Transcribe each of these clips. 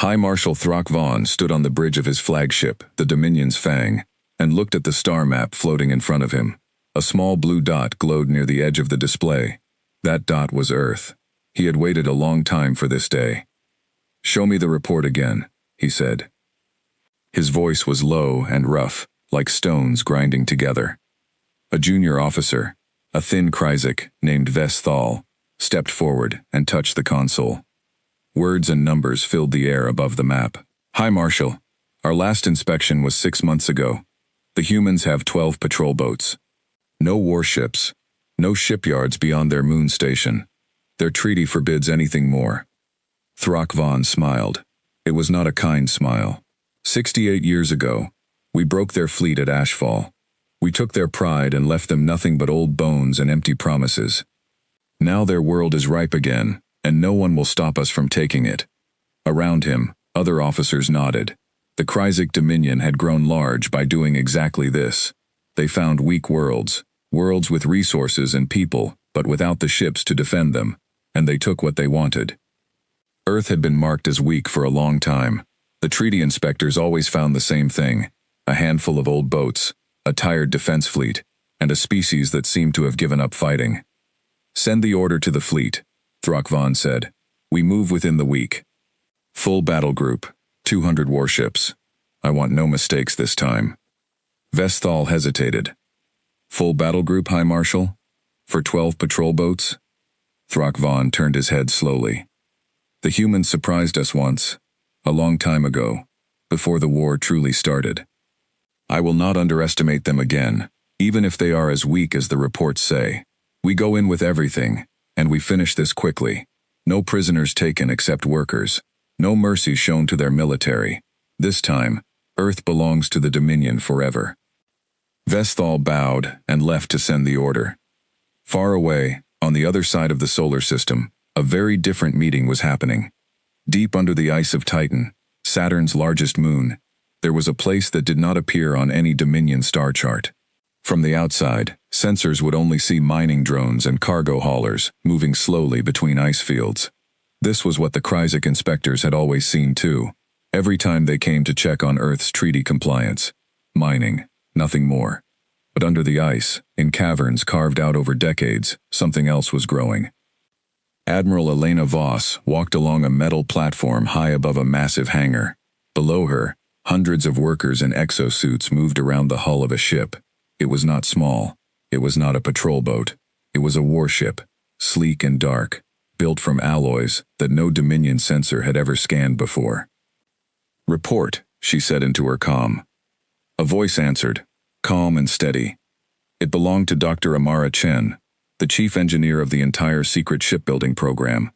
High Marshal Throck Vaughn stood on the bridge of his flagship, the Dominion's Fang, and looked at the star map floating in front of him. A small blue dot glowed near the edge of the display. That dot was Earth. He had waited a long time for this day. "Show me the report again," he said. His voice was low and rough, like stones grinding together. A junior officer, a thin Kryzik named Vesthal, stepped forward and touched the console. Words and numbers filled the air above the map. "Hi, Marshal. Our last inspection was 6 months ago. The humans have 12 patrol boats. No warships. No shipyards beyond their moon station. Their treaty forbids anything more." Throck Vaughn smiled. It was not a kind smile. 68 years ago, we broke their fleet at Ashfall. We took their pride and left them nothing but old bones and empty promises. Now their world is ripe again, and no one will stop us from taking it. Around him, other officers nodded. The Kryzik Dominion had grown large by doing exactly this. They found weak worlds with resources and people, but without the ships to defend them, and they took what they wanted. Earth had been marked as weak for a long time. The treaty inspectors always found the same thing: a handful of old boats, a tired defense fleet, and a species that seemed to have given up fighting. "Send the order to the fleet," Throck Vaughn said. "We move within the week. Full battle group, 200 warships. I want no mistakes this time." Vesthal hesitated. "Full battle group, High Marshal? For 12 patrol boats?" Throck Vaughn turned his head slowly. "The humans surprised us once, a long time ago, before the war truly started. I will not underestimate them again, even if they are as weak as the reports say. We go in with everything, and we finish this quickly. No prisoners taken except workers. No mercy shown to their military. This time, Earth belongs to the Dominion forever." Vesthal bowed and left to send the order. Far away, on the other side of the solar system, a very different meeting was happening. Deep under the ice of Titan, Saturn's largest moon, there was a place that did not appear on any Dominion star chart. From the outside, sensors would only see mining drones and cargo haulers moving slowly between ice fields. This was what the Kryzik inspectors had always seen too, every time they came to check on Earth's treaty compliance. Mining, nothing more. But under the ice, in caverns carved out over decades, something else was growing. Admiral Elena Voss walked along a metal platform high above a massive hangar. Below her, hundreds of workers in exosuits moved around the hull of a ship. It was not small. It was not a patrol boat. It was a warship, sleek and dark, built from alloys that no Dominion sensor had ever scanned before. "Report," she said into her comm. A voice answered, calm and steady. It belonged to Dr. Amara Chen, the chief engineer of the entire secret shipbuilding program.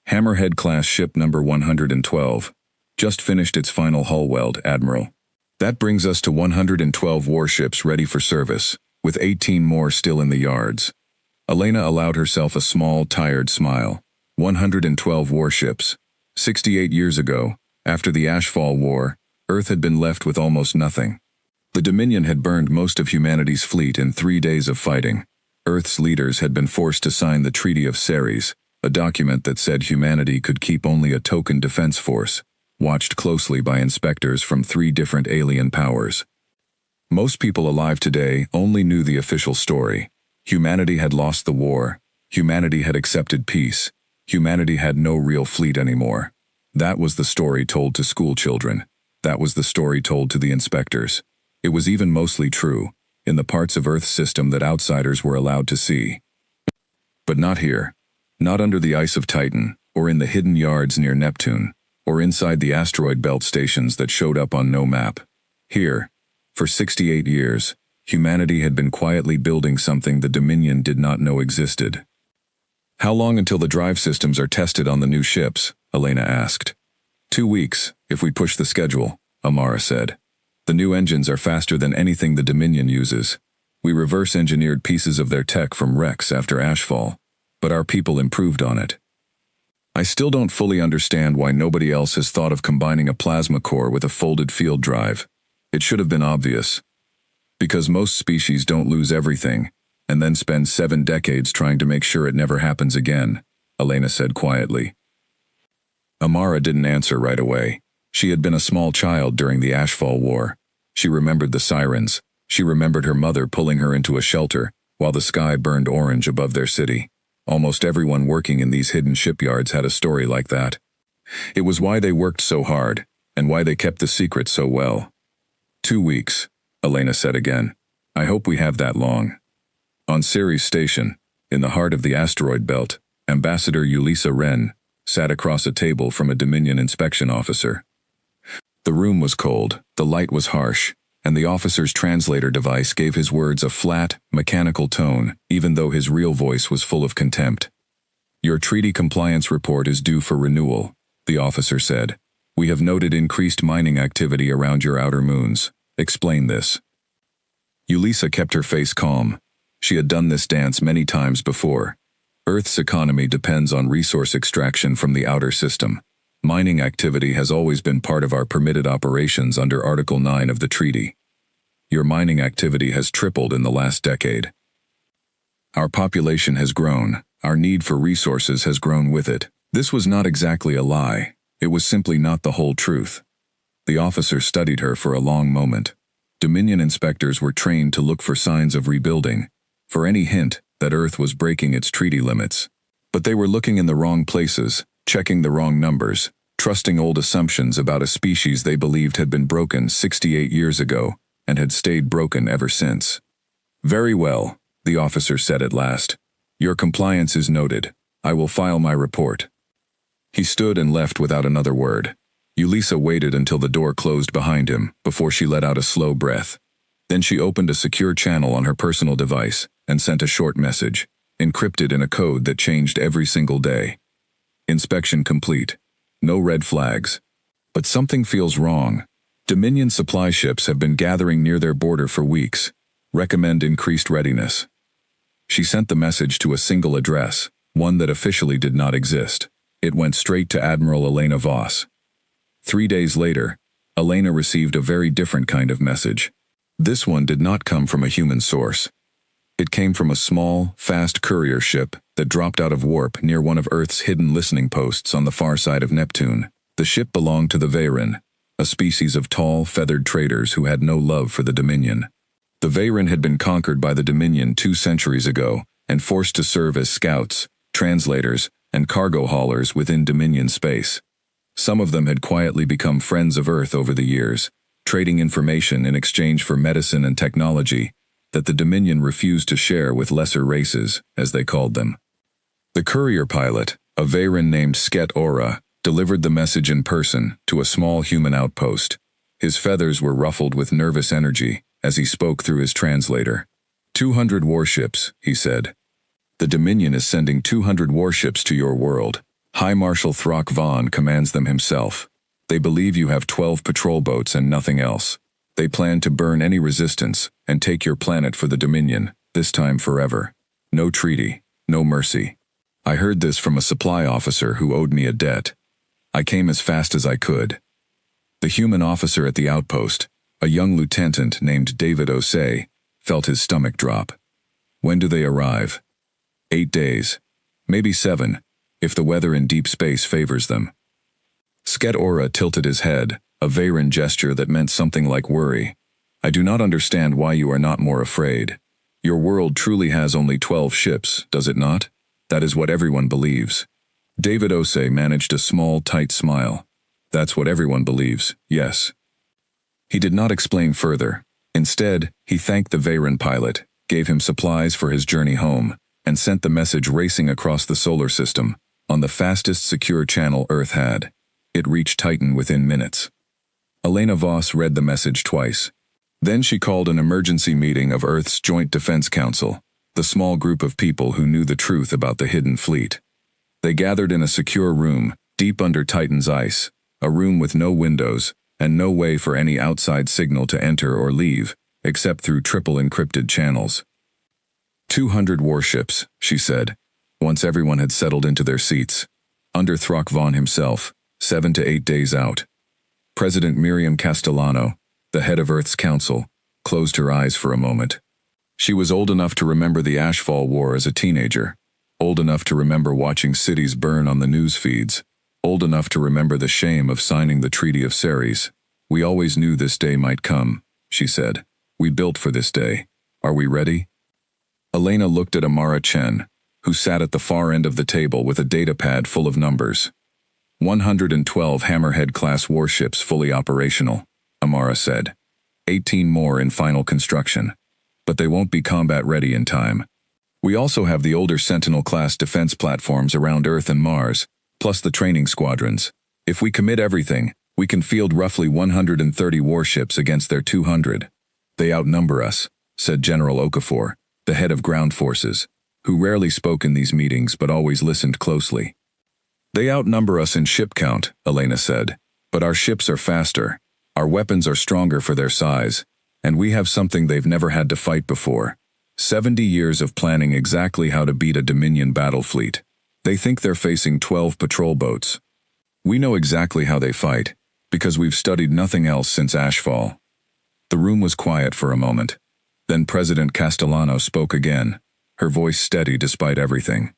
"Hammerhead-class ship number 112. Just finished its final hull weld, Admiral. That brings us to 112 warships ready for service, with 18 more still in the yards." Elena allowed herself a small, tired smile. 112 warships. 68 years ago, after the HFY War, Earth had been left with almost nothing. The Dominion had burned most of humanity's fleet in 3 days of fighting. Earth's leaders had been forced to sign the Treaty of Ceres, a document that said humanity could keep only a token defense force, watched closely by inspectors from 3 different alien powers. Most people alive today only knew the official story. Humanity had lost the war. Humanity had accepted peace. Humanity had no real fleet anymore. That was the story told to school children. That was the story told to the inspectors. It was even mostly true, in the parts of Earth's system that outsiders were allowed to see. But not here. Not under the ice of Titan, or in the hidden yards near Neptune, or inside the asteroid belt stations that showed up on no map. Here, for 68 years, humanity had been quietly building something the Dominion did not know existed. "How long until the drive systems are tested on the new ships?" Elena asked. 2 weeks, if we push the schedule," Amara said. "The new engines are faster than anything the Dominion uses. We reverse-engineered pieces of their tech from wrecks after Ashfall, but our people improved on it. I still don't fully understand why nobody else has thought of combining a plasma core with a folded field drive. It should have been obvious. Because most species don't lose everything, and then spend 7 decades trying to make sure it never happens again," Elena said quietly. Amara didn't answer right away. She had been a small child during the HFY War. She remembered the sirens. She remembered her mother pulling her into a shelter while the sky burned orange above their city. Almost everyone working in these hidden shipyards had a story like that. It was why they worked so hard, and why they kept the secret so well. 2 weeks, Elena said again. I hope we have that long. On Ceres Station, in the heart of the asteroid belt, Ambassador Ulysses Wren sat across a table from a Dominion inspection officer. The room was cold, the light was harsh, and the officer's translator device gave his words a flat, mechanical tone, even though his real voice was full of contempt. Your treaty compliance report is due for renewal, the officer said. We have noted increased mining activity around your outer moons. Explain this. Ulysses kept her face calm. She had done this dance many times before. Earth's economy depends on resource extraction from the outer system. Mining activity has always been part of our permitted operations under Article 9 of the treaty. Your mining activity has tripled in the last decade. Our population has grown. Our need for resources has grown with it. This was not exactly a lie. It was simply not the whole truth. The officer studied her for a long moment. Dominion inspectors were trained to look for signs of rebuilding, for any hint that Earth was breaking its treaty limits. But they were looking in the wrong places, checking the wrong numbers, trusting old assumptions about a species they believed had been broken 68 years ago and had stayed broken ever since. Very well, the officer said at last. Your compliance is noted. I will file my report. He stood and left without another word. Ulysses waited until the door closed behind him before she let out a slow breath. Then she opened a secure channel on her personal device and sent a short message, encrypted in a code that changed every single day. Inspection complete. No red flags. But something feels wrong. Dominion supply ships have been gathering near their border for weeks. Recommend increased readiness. She sent the message to a single address, one that officially did not exist. It went straight to Admiral Elena Voss. 3 days later, Elena received a very different kind of message. This one did not come from a human source. It came from a small, fast courier ship that dropped out of warp near one of Earth's hidden listening posts on the far side of Neptune. The ship belonged to the Veyron, a species of tall, feathered traders who had no love for the Dominion. The Veyron had been conquered by the Dominion 2 centuries ago and forced to serve as scouts, translators, and cargo haulers within Dominion space. Some of them had quietly become friends of Earth over the years, trading information in exchange for medicine and technology that the Dominion refused to share with lesser races, as they called them. The courier pilot, a Veyron named Sket Ora, delivered the message in person to a small human outpost. His feathers were ruffled with nervous energy as he spoke through his translator. 200 warships, he said. The Dominion is sending 200 warships to your world. High Marshal Throck Vaughn commands them himself. They believe you have 12 patrol boats and nothing else. They plan to burn any resistance and take your planet for the Dominion, this time forever. No treaty, no mercy. I heard this from a supply officer who owed me a debt. I came as fast as I could. The human officer at the outpost, a young lieutenant named David Osei, felt his stomach drop. When do they arrive? 8 days. Maybe 7, if the weather in deep space favors them. Sket Ora tilted his head, a Veyron gesture that meant something like worry. I do not understand why you are not more afraid. Your world truly has only 12 ships, does it not? That is what everyone believes. David Osei managed a small, tight smile. That's what everyone believes, yes. He did not explain further. Instead, he thanked the Veyron pilot, gave him supplies for his journey home, and sent the message racing across the solar system, on the fastest secure channel Earth had. It reached Titan within minutes. Elena Voss read the message twice. Then she called an emergency meeting of Earth's Joint Defense Council, the small group of people who knew the truth about the hidden fleet. They gathered in a secure room, deep under Titan's ice, a room with no windows, and no way for any outside signal to enter or leave, except through triple encrypted channels. 200 warships, she said, once everyone had settled into their seats. Under Throck Vaughn himself, 7 to 8 days out. President Miriam Castellano, the head of Earth's council, closed her eyes for a moment. She was old enough to remember the HFY War as a teenager, old enough to remember watching cities burn on the news feeds, old enough to remember the shame of signing the Treaty of Ceres. We always knew this day might come, she said. We built for this day. Are we ready? Elena looked at Amara Chen, who sat at the far end of the table with a datapad full of numbers. 112 Hammerhead-class warships fully operational, Amara said. 18 more in final construction. But they won't be combat-ready in time. We also have the older Sentinel-class defense platforms around Earth and Mars, plus the training squadrons. If we commit everything, we can field roughly 130 warships against their 200. They outnumber us, said General Okafor, the head of ground forces, who rarely spoke in these meetings but always listened closely. They outnumber us in ship count, Elena said, but our ships are faster, our weapons are stronger for their size, and we have something they've never had to fight before. 70 years of planning exactly how to beat a Dominion battle fleet. They think they're facing 12 patrol boats. We know exactly how they fight, because we've studied nothing else since Ashfall. The room was quiet for a moment. Then President Castellano spoke again, her voice steady despite everything.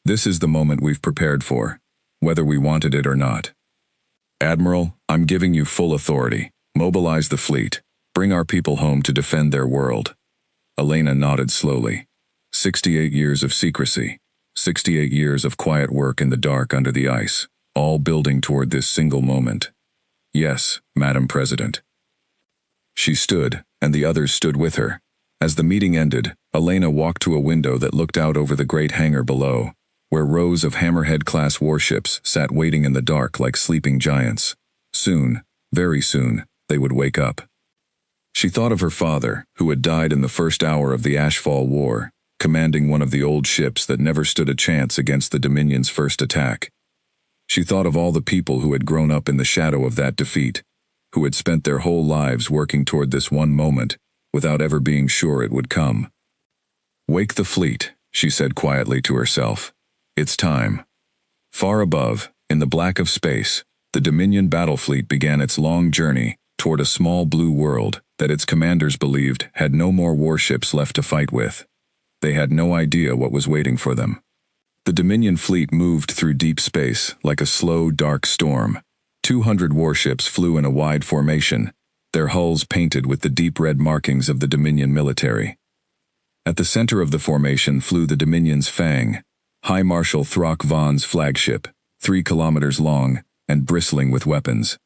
This is the moment we've prepared for, whether we wanted it or not. Admiral, I'm giving you full authority. Mobilize the fleet. Bring our people home to defend their world. Elena nodded slowly. 68 years of secrecy. 68 years of quiet work in the dark under the ice, all building toward this single moment. Yes, Madam President. She stood, and the others stood with her. As the meeting ended, Elena walked to a window that looked out over the great hangar below, where rows of Hammerhead-class warships sat waiting in the dark like sleeping giants. Soon, very soon, they would wake up. She thought of her father, who had died in the first hour of the Ashfall War, commanding one of the old ships that never stood a chance against the Dominion's first attack. She thought of all the people who had grown up in the shadow of that defeat, who had spent their whole lives working toward this one moment, without ever being sure it would come. Wake the fleet, she said quietly to herself. It's time. Far above, in the black of space, the Dominion battle fleet began its long journey toward a small blue world that its commanders believed had no more warships left to fight with. They had no idea what was waiting for them. The Dominion fleet moved through deep space like a slow, dark storm. 200 warships flew in a wide formation, their hulls painted with the deep red markings of the Dominion military. At the center of the formation flew the Dominion's Fang, High Marshal Throck Vaughn's flagship, 3 kilometers long and bristling with weapons.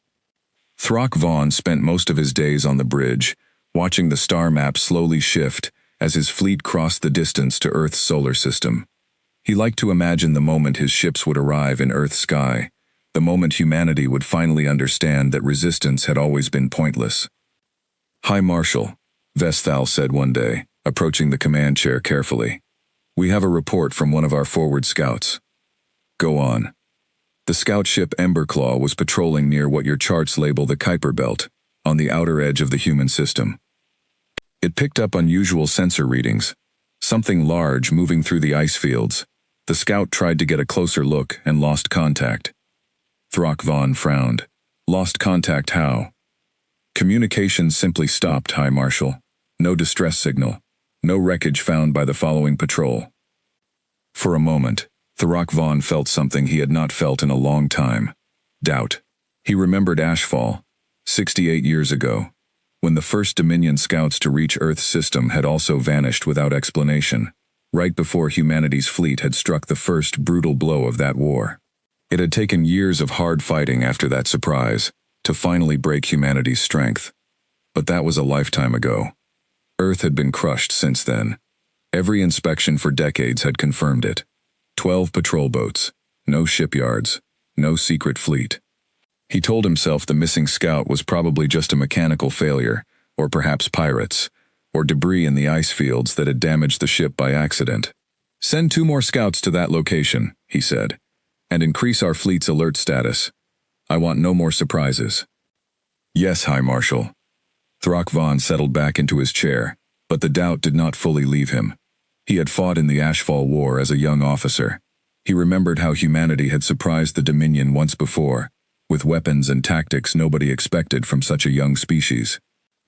Throck Vaughn spent most of his days on the bridge, watching the star map slowly shift as his fleet crossed the distance to Earth's solar system. He liked to imagine the moment his ships would arrive in Earth's sky, the moment humanity would finally understand that resistance had always been pointless. High Marshal, Vesthal said one day, approaching the command chair carefully. We have a report from one of our forward scouts. Go on. The scout ship Emberclaw was patrolling near what your charts label the Kuiper Belt, on the outer edge of the human system. It picked up unusual sensor readings, something large moving through the ice fields. The scout tried to get a closer look and lost contact. Throck Vaughn frowned. Lost contact how? Communications simply stopped, High Marshal. No distress signal. No wreckage found by the following patrol. For a moment, Throck Vaughn felt something he had not felt in a long time. Doubt. He remembered Ashfall, 68 years ago, when the first Dominion scouts to reach Earth's system had also vanished without explanation, right before humanity's fleet had struck the first brutal blow of that war. It had taken years of hard fighting after that surprise to finally break humanity's strength. But that was a lifetime ago. Earth had been crushed since then. Every inspection for decades had confirmed it. 12 patrol boats, no shipyards, no secret fleet. He told himself the missing scout was probably just a mechanical failure, or perhaps pirates, or debris in the ice fields that had damaged the ship by accident. Send 2 more scouts to that location, he said, and increase our fleet's alert status. I want no more surprises. Yes, High Marshal. Throck Vaughn settled back into his chair, but the doubt did not fully leave him. He had fought in the Ashfall War as a young officer. He remembered how humanity had surprised the Dominion once before, with weapons and tactics nobody expected from such a young species.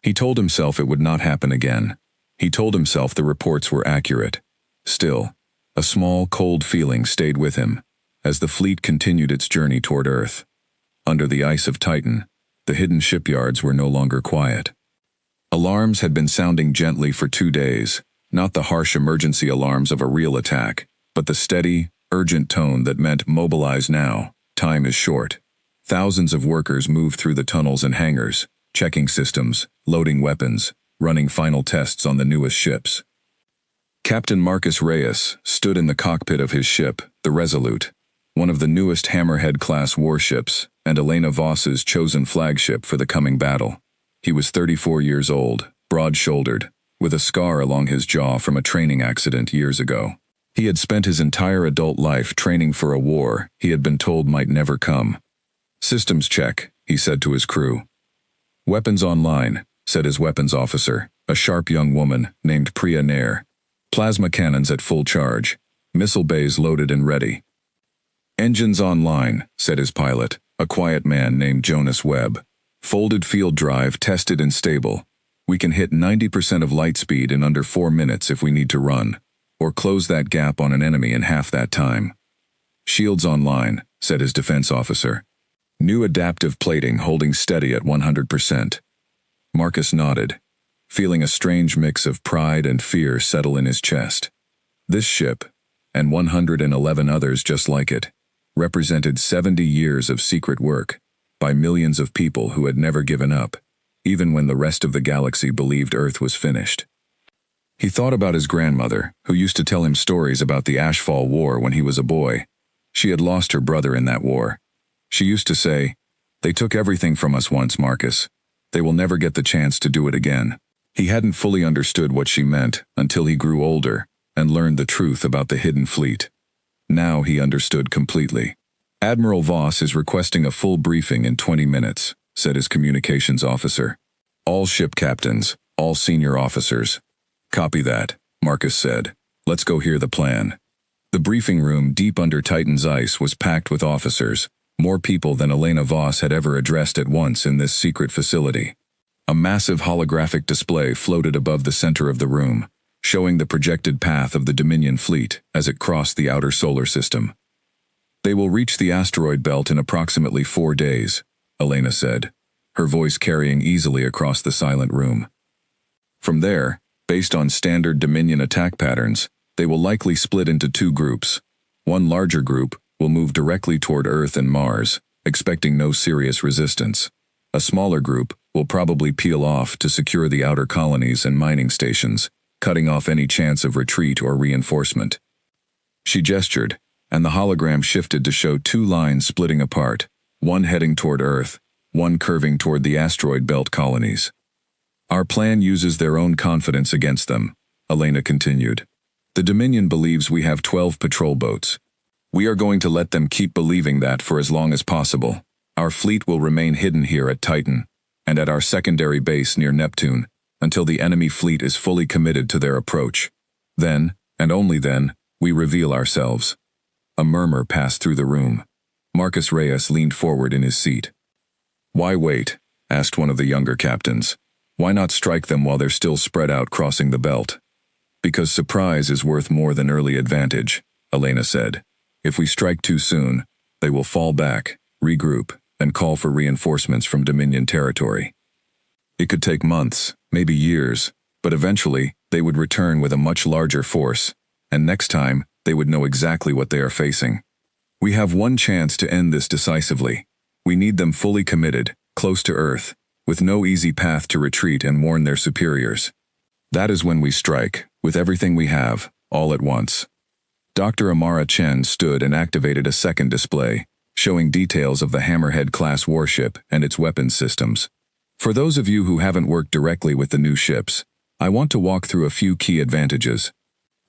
He told himself it would not happen again. He told himself the reports were accurate. Still, a small, cold feeling stayed with him, as the fleet continued its journey toward Earth. Under the ice of Titan, the hidden shipyards were no longer quiet. Alarms had been sounding gently for 2 days, not the harsh emergency alarms of a real attack, but the steady, urgent tone that meant mobilize now, time is short. Thousands of workers moved through the tunnels and hangars, checking systems, loading weapons, running final tests on the newest ships. Captain Marcus Reyes stood in the cockpit of his ship, the Resolute, one of the newest Hammerhead-class warships, and Elena Voss's chosen flagship for the coming battle. He was 34 years old, broad-shouldered, with a scar along his jaw from a training accident years ago. He had spent his entire adult life training for a war he had been told might never come. "Systems check," he said to his crew. "Weapons online," said his weapons officer, a sharp young woman named Priya Nair. "Plasma cannons at full charge. Missile bays loaded and ready." "Engines online," said his pilot, a quiet man named Jonas Webb. "Folded field drive tested and stable. We can hit 90% of light speed in under 4 minutes if we need to run, or close that gap on an enemy in half that time." "Shields online," said his defense officer. "New adaptive plating holding steady at 100%. Marcus nodded, feeling a strange mix of pride and fear settle in his chest. This ship, and 111 others just like it, represented 70 years of secret work, by millions of people who had never given up, even when the rest of the galaxy believed Earth was finished. He thought about his grandmother, who used to tell him stories about the HFY War when he was a boy. She had lost her brother in that war. She used to say, "They took everything from us once, Marcus. They will never get the chance to do it again." He hadn't fully understood what she meant until he grew older and learned the truth about the hidden fleet. Now he understood completely. "Admiral Voss is requesting a full briefing in 20 minutes, said his communications officer. "All ship captains, all senior officers." "Copy that," Marcus said. "Let's go hear the plan." The briefing room deep under Titan's ice was packed with officers, more people than Elena Voss had ever addressed at once in this secret facility. A massive holographic display floated above the center of the room, showing the projected path of the Dominion fleet as it crossed the outer solar system. "They will reach the asteroid belt in approximately 4 days, Elena said, her voice carrying easily across the silent room. "From there, based on standard Dominion attack patterns, they will likely split into 2 groups. One larger group will move directly toward Earth and Mars, expecting no serious resistance. A smaller group will probably peel off to secure the outer colonies and mining stations, cutting off any chance of retreat or reinforcement." She gestured, and the hologram shifted to show 2 lines splitting apart, one heading toward Earth, one curving toward the asteroid belt colonies. "Our plan uses their own confidence against them," Elena continued. "The Dominion believes we have 12 patrol boats. We are going to let them keep believing that for as long as possible. Our fleet will remain hidden here at Titan, and at our secondary base near Neptune, until the enemy fleet is fully committed to their approach. Then, and only then, we reveal ourselves." A murmur passed through the room. Marcus Reyes leaned forward in his seat. "Why wait?" asked one of the younger captains. "Why not strike them while they're still spread out crossing the belt?" "Because surprise is worth more than early advantage," Elena said. "If we strike too soon, they will fall back, regroup, and call for reinforcements from Dominion territory. It could take months, maybe years, but eventually they would return with a much larger force, and next time they would know exactly what they are facing. We have one chance to end this decisively. We need them fully committed, close to Earth, with no easy path to retreat and warn their superiors. That is when we strike, with everything we have, all at once." Dr. Amara Chen stood and activated a second display, showing details of the Hammerhead-class warship and its weapons systems. "For those of you who haven't worked directly with the new ships, I want to walk through a few key advantages.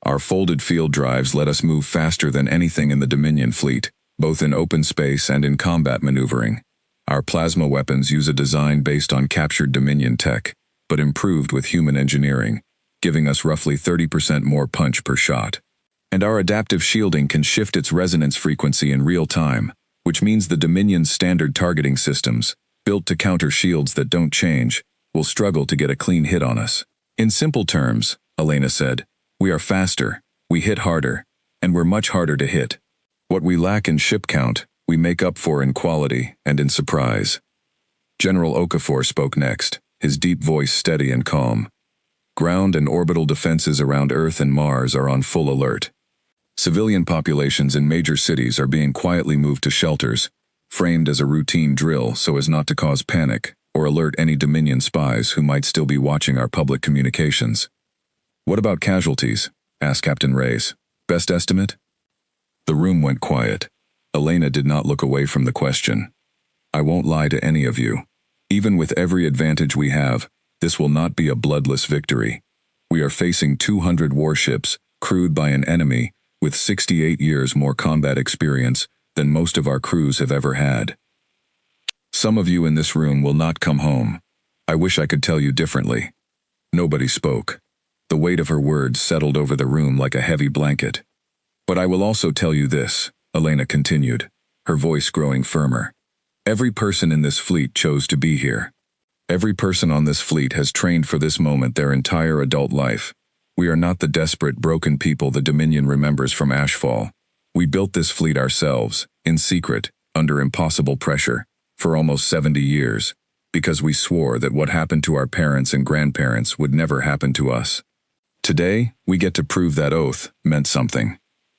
Our folded field drives let us move faster than anything in the Dominion fleet, both in open space and in combat maneuvering. Our plasma weapons use a design based on captured Dominion tech, but improved with human engineering, giving us roughly 30% more punch per shot. And our adaptive shielding can shift its resonance frequency in real time, which means the Dominion's standard targeting systems, built to counter shields that don't change, will struggle to get a clean hit on us. In simple terms," Elena said, "we are faster, we hit harder, and we're much harder to hit." What we lack in ship count, we make up for in quality and in surprise. General Okafor spoke next, his deep voice steady and calm. Ground and orbital defenses around Earth and Mars are on full alert. Civilian populations in major cities are being quietly moved to shelters, framed as a routine drill so as not to cause panic or alert any Dominion spies who might still be watching our public communications. What about casualties? Asked Captain Reyes. Best estimate? The room went quiet. Elena did not look away from the question. I won't lie to any of you. Even with every advantage we have, this will not be a bloodless victory. We are facing 200 warships, crewed by an enemy, with 68 years more combat experience than most of our crews have ever had. Some of you in this room will not come home. I wish I could tell you differently. Nobody spoke. The weight of her words settled over the room like a heavy blanket. But I will also tell you this, Elena continued, her voice growing firmer. Every person in this fleet chose to be here. Every person on this fleet has trained for this moment their entire adult life. We are not the desperate, broken people the Dominion remembers from Ashfall. We built this fleet ourselves, in secret, under impossible pressure, for almost 70 years, because we swore that what happened to our parents and grandparents would never happen to us. Today, we get to prove that oath meant something.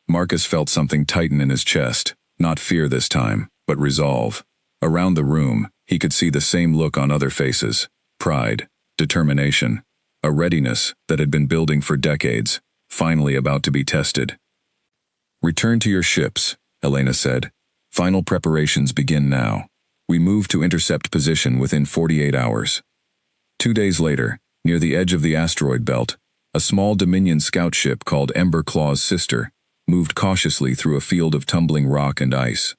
Marcus felt something tighten in his chest, not fear this time, but resolve. Around the room, he could see the same look on other faces, pride, determination, a readiness that had been building for decades, finally about to be tested. Return to your ships, Elena said. Final preparations begin now. We move to intercept position within 48 hours. 2 days later, near the edge of the asteroid belt, a small Dominion scout ship called Ember Claw's Sister moved cautiously through a field of tumbling rock and ice.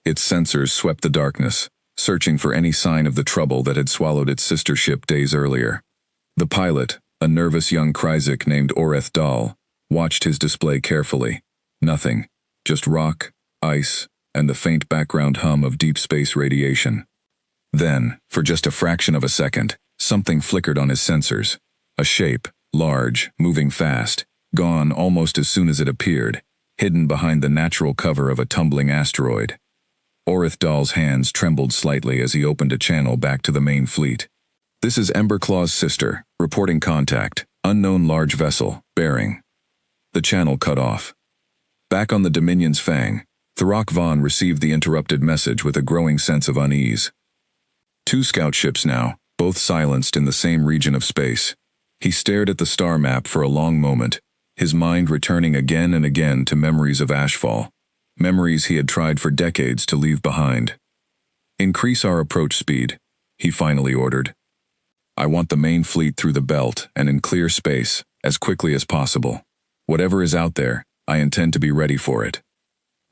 Its sensors swept the darkness, searching for any sign of the trouble that had swallowed its sister ship days earlier. The pilot, a nervous young Kryzik named Oreth Dahl, watched his display carefully. Nothing, just rock, ice, and the faint background hum of deep space radiation. Then, for just a fraction of a second, something flickered on his sensors. A shape, large, moving fast, gone almost as soon as it appeared, hidden behind the natural cover of a tumbling asteroid. Oreth Dahl's hands trembled slightly as he opened a channel back to the main fleet. This is Ember Claw's Sister, reporting contact, unknown large vessel, bearing. The channel cut off. Back on the Dominion's Fang, Thurok Vaughn received the interrupted message with a growing sense of unease. 2 scout ships now, both silenced in the same region of space. He stared at the star map for a long moment, his mind returning again and again to memories of Ashfall, memories he had tried for decades to leave behind. Increase our approach speed, he finally ordered. I want the main fleet through the belt and in clear space, as quickly as possible. Whatever is out there, I intend to be ready for it.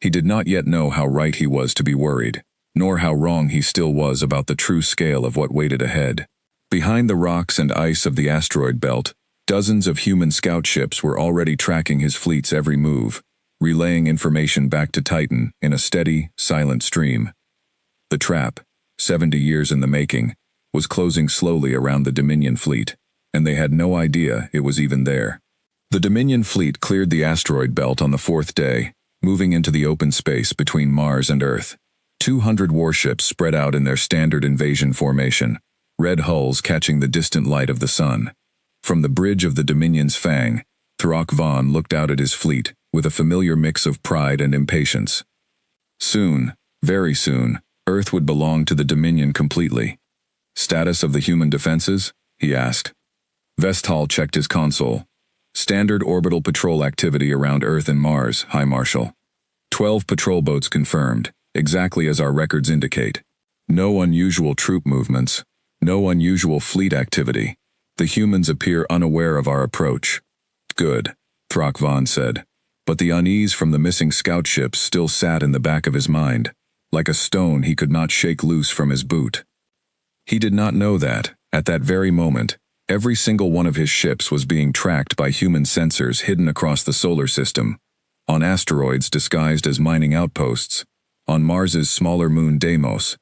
He did not yet know how right he was to be worried, nor how wrong he still was about the true scale of what waited ahead. Behind the rocks and ice of the asteroid belt, dozens of human scout ships were already tracking his fleet's every move, relaying information back to Titan in a steady, silent stream. The trap, 70 years in the making, was closing slowly around the Dominion fleet, and they had no idea it was even there. The Dominion fleet cleared the asteroid belt on the 4th day, moving into the open space between Mars and Earth. 200 warships spread out in their standard invasion formation, red hulls catching the distant light of the sun. From the bridge of the Dominion's Fang, Thurok Vaughn looked out at his fleet with a familiar mix of pride and impatience. Soon, very soon, Earth would belong to the Dominion completely. Status of the human defenses? He asked. Vestal checked his console. Standard orbital patrol activity around Earth and Mars, High Marshal. 12 patrol boats confirmed, exactly as our records indicate. No unusual troop movements, no unusual fleet activity. The humans appear unaware of our approach. Good, Thurok Vaughn said. But the unease from the missing scout ships still sat in the back of his mind, like a stone he could not shake loose from his boot. He did not know that, at that very moment, every single one of his ships was being tracked by human sensors hidden across the solar system, on asteroids disguised as mining outposts, on Mars's smaller moon Deimos,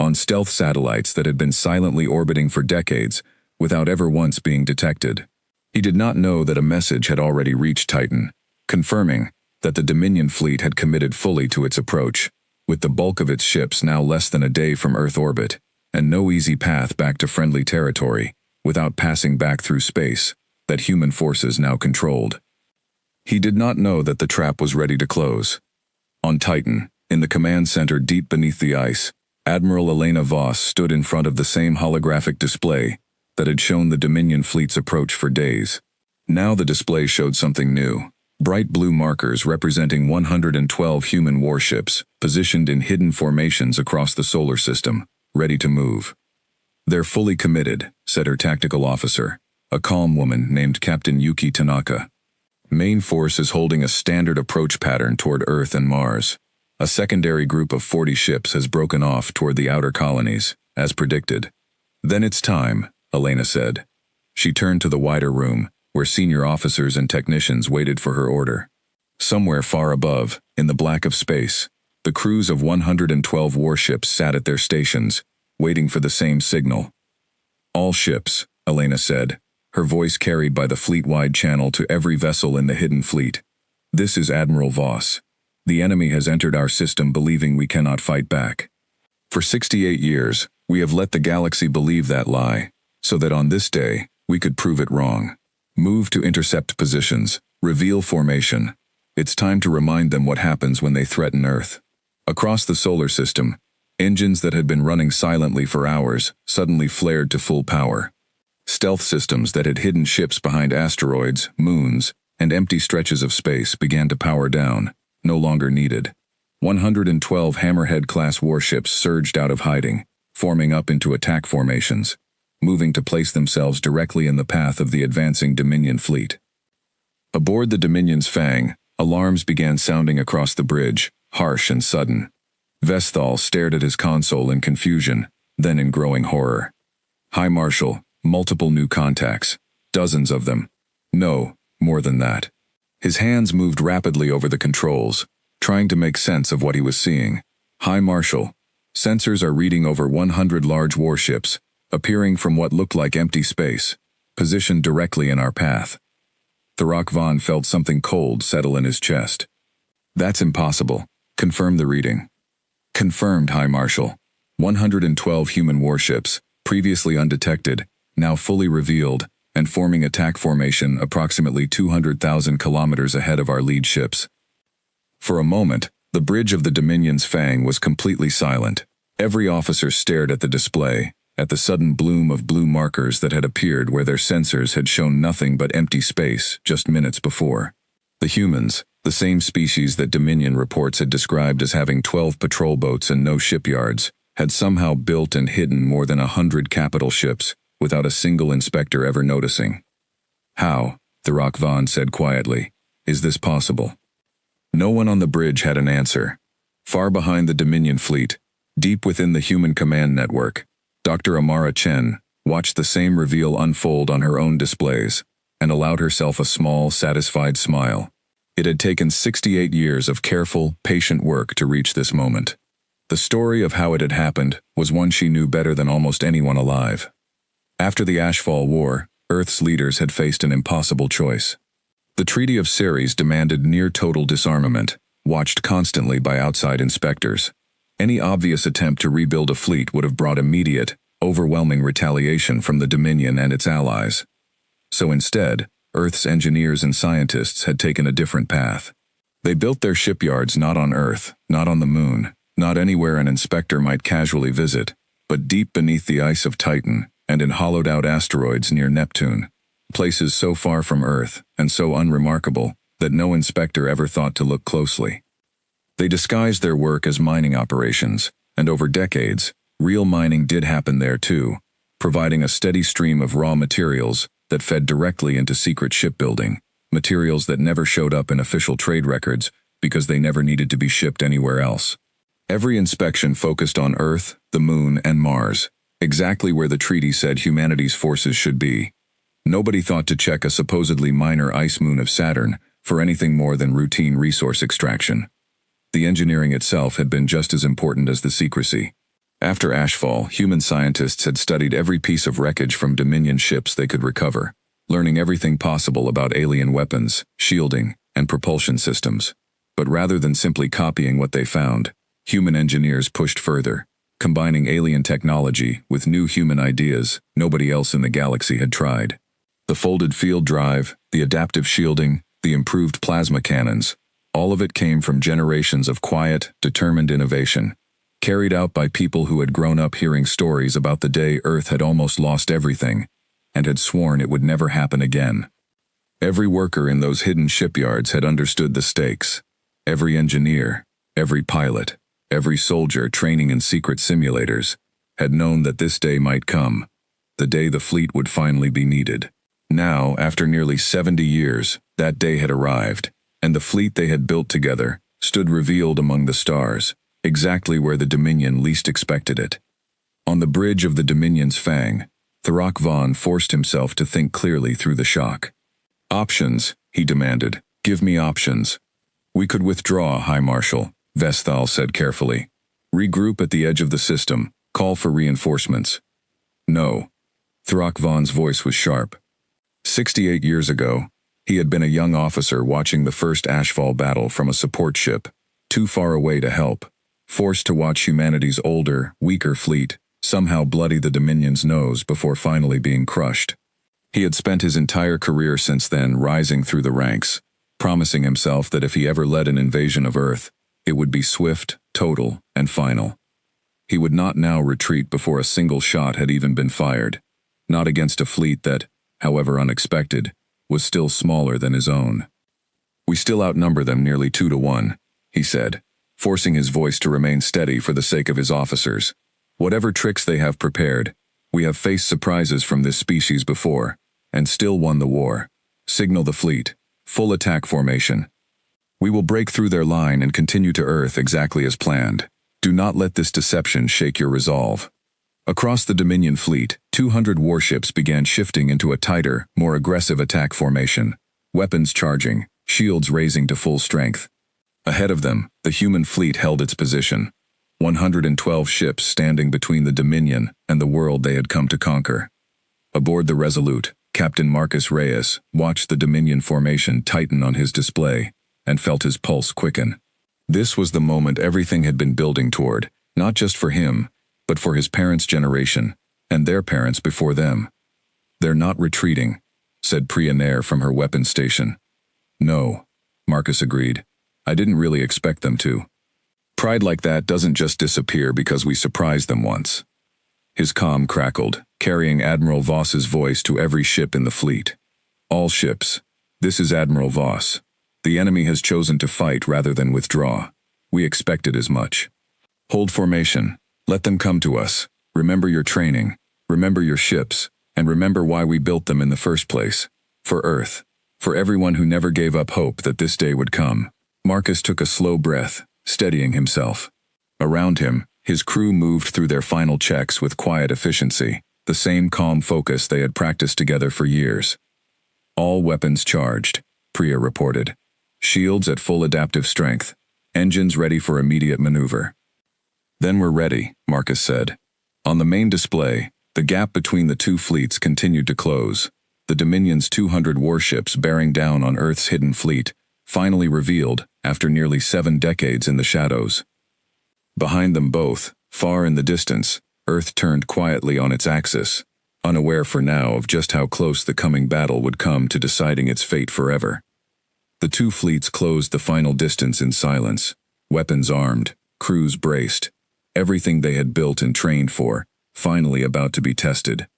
on stealth satellites that had been silently orbiting for decades without ever once being detected. He did not know that a message had already reached Titan, confirming, that the Dominion fleet had committed fully to its approach, with the bulk of its ships now less than a day from Earth orbit, and no easy path back to friendly territory, without passing back through space, that human forces now controlled. He did not know that the trap was ready to close. On Titan, in the command center deep beneath the ice, Admiral Elena Voss stood in front of the same holographic display that had shown the Dominion fleet's approach for days. Now the display showed something new. Bright blue markers representing 112 human warships, positioned in hidden formations across the solar system, ready to move. "They're fully committed," said her tactical officer, a calm woman named Captain Yuki Tanaka. "Main force is holding a standard approach pattern toward Earth and Mars. A secondary group of 40 ships has broken off toward the outer colonies, as predicted." "Then it's time," Elena said. She turned to the wider room, where senior officers and technicians waited for her order. Somewhere far above, in the black of space, the crews of 112 warships sat at their stations, waiting for the same signal. "All ships," Elena said, her voice carried by the fleet-wide channel to every vessel in the hidden fleet. "This is Admiral Voss. The enemy has entered our system believing we cannot fight back. For 68 years, we have let the galaxy believe that lie, so that on this day, we could prove it wrong. Move to intercept positions, reveal formation. It's time to remind them what happens when they threaten Earth." Across the solar system, engines that had been running silently for hours suddenly flared to full power. Stealth systems that had hidden ships behind asteroids, moons, and empty stretches of space began to power down, no longer needed. 112 Hammerhead-class warships surged out of hiding, forming up into attack formations, moving to place themselves directly in the path of the advancing Dominion fleet. Aboard the Dominion's Fang, alarms began sounding across the bridge, harsh and sudden. Vesthal stared at his console in confusion, then in growing horror. "High Marshal, multiple new contacts. Dozens of them. No, more than that." His hands moved rapidly over the controls, trying to make sense of what he was seeing. "High Marshal, sensors are reading over 100 large warships, appearing from what looked like empty space, positioned directly in our path." Tharak Vaughn felt something cold settle in his chest. "That's impossible. Confirm the reading." "Confirmed, High Marshal. 112 human warships, previously undetected, now fully revealed, and forming attack formation approximately 200,000 kilometers ahead of our lead ships." For a moment, the bridge of the Dominion's Fang was completely silent. Every officer stared at the display, at the sudden bloom of blue markers that had appeared where their sensors had shown nothing but empty space just minutes before. The humans, the same species that Dominion reports had described as having 12 patrol boats and no shipyards, had somehow built and hidden more than 100 capital ships, without a single inspector ever noticing. "How," Tharak Vaughn said quietly, "is this possible?" No one on the bridge had an answer. Far behind the Dominion fleet, deep within the human command network, Dr. Amara Chen watched the same reveal unfold on her own displays, and allowed herself a small, satisfied smile. It had taken 68 years of careful, patient work to reach this moment. The story of how it had happened was one she knew better than almost anyone alive. After the HFY War, Earth's leaders had faced an impossible choice. The Treaty of Ceres demanded near-total disarmament, watched constantly by outside inspectors. Any obvious attempt to rebuild a fleet would have brought immediate, overwhelming retaliation from the Dominion and its allies. So instead, Earth's engineers and scientists had taken a different path. They built their shipyards not on Earth, not on the Moon, not anywhere an inspector might casually visit, but deep beneath the ice of Titan and in hollowed-out asteroids near Neptune, places so far from Earth and so unremarkable that no inspector ever thought to look closely. They disguised their work as mining operations, and over decades, real mining did happen there too, providing a steady stream of raw materials that fed directly into secret shipbuilding, materials that never showed up in official trade records because they never needed to be shipped anywhere else. Every inspection focused on Earth, the Moon, and Mars, exactly where the treaty said humanity's forces should be. Nobody thought to check a supposedly minor ice moon of Saturn for anything more than routine resource extraction. The engineering itself had been just as important as the secrecy. After Ashfall, human scientists had studied every piece of wreckage from Dominion ships they could recover, learning everything possible about alien weapons, shielding, and propulsion systems. But rather than simply copying what they found, human engineers pushed further, combining alien technology with new human ideas nobody else in the galaxy had tried. The folded field drive, the adaptive shielding, the improved plasma cannons, all of it came from generations of quiet, determined innovation, carried out by people who had grown up hearing stories about the day Earth had almost lost everything, and had sworn it would never happen again. Every worker in those hidden shipyards had understood the stakes. Every engineer, every pilot, every soldier training in secret simulators had known that this day might come, the day the fleet would finally be needed. Now, after nearly 70 years, that day had arrived, and the fleet they had built together stood revealed among the stars, exactly where the Dominion least expected it. On the bridge of the Dominion's fang, Tharok Vaughn forced himself to think clearly through the shock. "Options," he demanded. "Give me options." "We could withdraw, High Marshal," Vesthal said carefully. "Regroup at the edge of the system. Call for reinforcements." "No." Tharok Vaughn's voice was sharp. 68 years ago, he had been a young officer watching the first Ashfall battle from a support ship, too far away to help, forced to watch humanity's older, weaker fleet somehow bloody the Dominion's nose before finally being crushed. He had spent his entire career since then rising through the ranks, promising himself that if he ever led an invasion of Earth, it would be swift, total, and final. He would not now retreat before a single shot had even been fired, not against a fleet that, however unexpected, was still smaller than his own. "We still outnumber them nearly 2-1, he said, forcing his voice to remain steady for the sake of his officers. "Whatever tricks they have prepared, we have faced surprises from this species before, and still won the war. Signal the fleet. Full attack formation. We will break through their line and continue to Earth exactly as planned. Do not let this deception shake your resolve." Across the Dominion fleet, 200 warships began shifting into a tighter, more aggressive attack formation, weapons charging, shields raising to full strength. Ahead of them, the human fleet held its position, 112 ships standing between the Dominion and the world they had come to conquer. Aboard the Resolute, Captain Marcus Reyes watched the Dominion formation tighten on his display and felt his pulse quicken. This was the moment everything had been building toward, not just for him, but for his parents' generation, and their parents before them. "They're not retreating," said Priya Nair from her weapons station. "No," Marcus agreed. "I didn't really expect them to. Pride like that doesn't just disappear because we surprised them once." His comm crackled, carrying Admiral Voss's voice to every ship in the fleet. "All ships. This is Admiral Voss. The enemy has chosen to fight rather than withdraw. We expected as much. Hold formation. Let them come to us. Remember your training. Remember your ships. And remember why we built them in the first place. For Earth. For everyone who never gave up hope that this day would come." Marcus took a slow breath, steadying himself. Around him, his crew moved through their final checks with quiet efficiency, the same calm focus they had practiced together for years. "All weapons charged," Priya reported. "Shields at full adaptive strength. Engines ready for immediate maneuver." "Then we're ready," Marcus said. On the main display, the gap between the two fleets continued to close. The Dominion's 200 warships bearing down on Earth's hidden fleet, finally revealed after nearly 7 decades in the shadows. Behind them both, far in the distance, Earth turned quietly on its axis, unaware for now of just how close the coming battle would come to deciding its fate forever. The two fleets closed the final distance in silence, weapons armed, crews braced, everything they had built and trained for, finally about to be tested.